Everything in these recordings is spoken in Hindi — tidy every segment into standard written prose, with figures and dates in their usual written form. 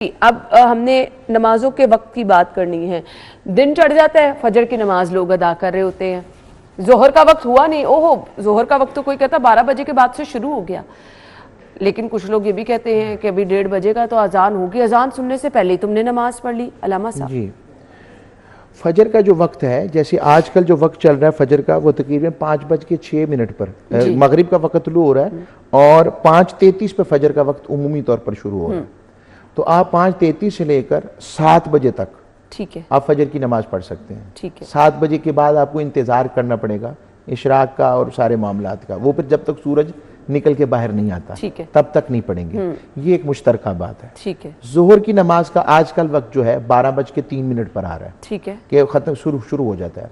अब हमने नमाजों के वक्त की बात करनी है। दिन चढ़ जाता है, फजर की नमाज लोग अदा कर रहे होते हैं, जोहर का वक्त हुआ नहीं, ओहो जोहर का वक्त तो कोई कहता 12 बजे के बाद से शुरू हो गया, लेकिन कुछ लोग ये भी कहते हैं कि अभी 1:30 बजे का तो अजान होगी, अजान सुनने से पहले ही तुमने नमाज पढ़ ली। अलामा साहब जी, फजर का जो वक्त है, जैसे आजकल जो वक्त चल रहा है फजर का, वो तकरीबन 5:06 पर मगरिब का वक्त शुरू हो रहा है और 5:33 पर फजर का वक्त उमूमी तौर पर शुरू हो रहा है। तो आप 5:33 से लेकर 7 बजे तक ठीक है आप फजर की नमाज पढ़ सकते हैं। ठीक है। 7 बजे के बाद आपको इंतज़ार करना पड़ेगा इशराक का और सारे मामलात का, वो फिर जब तक सूरज निकल के बाहर नहीं आता ठीक है तब तक नहीं पढ़ेंगे। ये एक मुश्तरका बात है। ठीक है। जोहर की नमाज का आजकल वक्त जो है 12:03 पर आ रहा है, ठीक है, कि खत्म शुरू हो जाता है।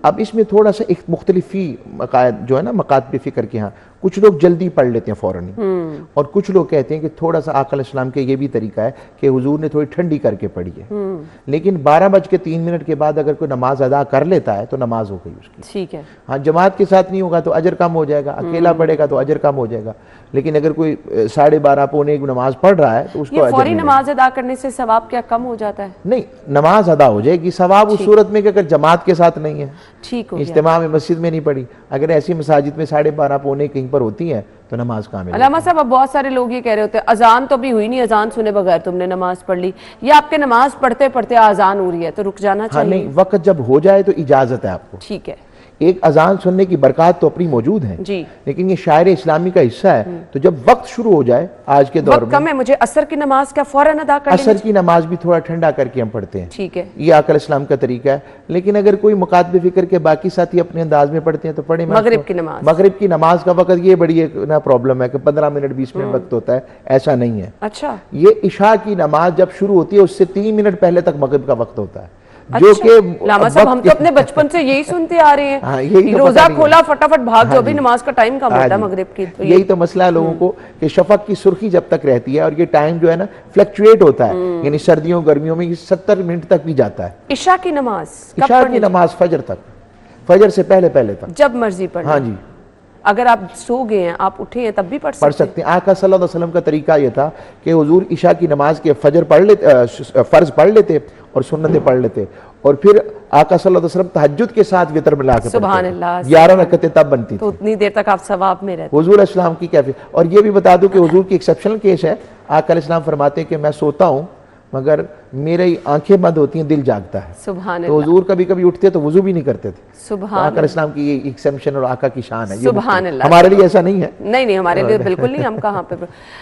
अब इसमें थोड़ा सा एक मुख्तलिफी जो है ना मकात फ़िक्र के यहाँ, कुछ लोग जल्दी पढ़ लेते हैं फ़ौरन ही, और कुछ लोग कहते हैं कि थोड़ा सा आका अलैहिस्सलाम के ये भी तरीका है कि हुजूर ने थोड़ी ठंडी करके पढ़ी है। लेकिन 12:03 के बाद अगर कोई नमाज अदा कर लेता है तो नमाज हो गई उसकी। ठीक है। हाँ, जमात के साथ नहीं होगा तो अजर कम हो जाएगा, अकेला पढ़ेगा तो अजर कम हो जाएगा। लेकिन अगर कोई 12:30 पौने 1 नमाज पढ़ रहा है तो उसको ये अजर फौरी मिलेगा। नमाज अदा करने से सवाब क्या कम हो जाता है? नहीं, नमाज अदा हो जाएगी। सवाब उस सूरत में कि अगर जमात के साथ नहीं है, ठीक हो गया। इज्तिमा में मस्जिद में नहीं पढ़ी, अगर ऐसी मसाजिद में 12:30 पौने कहीं पर होती है तो नमाज कामिल है। अलामा साहब, अब बहुत सारे लोग ये कह रहे होते हैं अजान तो अभी हुई नहीं, अजान सुने बगैर तुमने नमाज पढ़ ली, या आपके नमाज पढ़ते पढ़ते अजान हो रही है तो रुक जाना हाँ, चाहिए? नहीं, वक्त जब हो जाए तो इजाजत है आपको। ठीक है। एक अजान सुनने की बरकत तो अपनी मौजूद है जी, लेकिन ये शायर इस्लामी का हिस्सा है। तो जब वक्त शुरू हो जाए, आज के दौर वक्त कम है, मुझे असर की नमाज क्या फौरन अदा कर असर की नमाज भी थोड़ा ठंडा करके हम पढ़ते हैं। ठीक है। ये आका अलैहिस्सलाम का तरीका है। लेकिन अगर कोई मुकातबे फिक्र के बाकी साथी अपने अंदाज में पढ़ते हैं तो पढ़े। मगरिब की नमाज, मगरिब की नमाज का वक्त ये बड़ी एक ना प्रॉब्लम है कि 15 मिनट 20 मिनट वक्त होता है, ऐसा नहीं है। अच्छा, ये इशा की नमाज जब शुरू होती है उससे 3 मिनट पहले तक मगरिब का वक्त होता है। जो अच्छा। कि लामा साहब, हम तो अपने बचपन से यही सुनते आ रहे हैं। हाँ, यही तो रोजा पता नहीं खोला फटाफट भाग हाँ जाओ, अभी जी। नमाज का टाइम कम हाँ होता है जी। मगरिब की। तो यही तो मसला है लोगों को कि शफक की सुर्खी जब तक रहती है, और ये टाइम जो है ना फ्लक्चुएट होता है, यानी सर्दियों गर्मियों में 70 मिनट तक भी जाता है। इशा की नमाज कब इशा पढ़नी की नमाज फजर तक, फजर से पहले तक। जब मर्जी पढ़। हाँ जी, अगर आप सो गए हैं, आप उठे हैं, तब भी पढ़ सकते हैं। आका सल्लल्लाहु अलैहि वसल्लम का तरीका यह था कि हुजूर इशा की नमाज के फजर पढ़ लेते, फर्ज पढ़ लेते और सुन्नतें पढ़ लेते, और फिर आका सल्लल्लाहु अलैहि वसल्लम तहज्जुद के साथ वितर मिला के सुभान अल्लाह, 11 रकअतें तब बनती तो थी। उतनी देर तक आप सवाब में रहते। हुजूर इस्लाम की कैफियत। और ये भी बता दूं कि हुजूर की एक्सेप्शनल केस है। आका इस्लाम फरमाते हैं कि मैं सोता हूँ मगर मेरी आंखें बंद होती हैं, दिल जागता है। सुभान तो हुजूर कभी कभी उठते तो वुजू भी नहीं करते थे। सुभान आका इस्लाम की ये एक्सेप्शन और आका की शान है। सुभान अल्लाह। हमारे लिए ऐसा नहीं है। नहीं, हमारे लिए बिल्कुल नहीं, हम कहाँ पे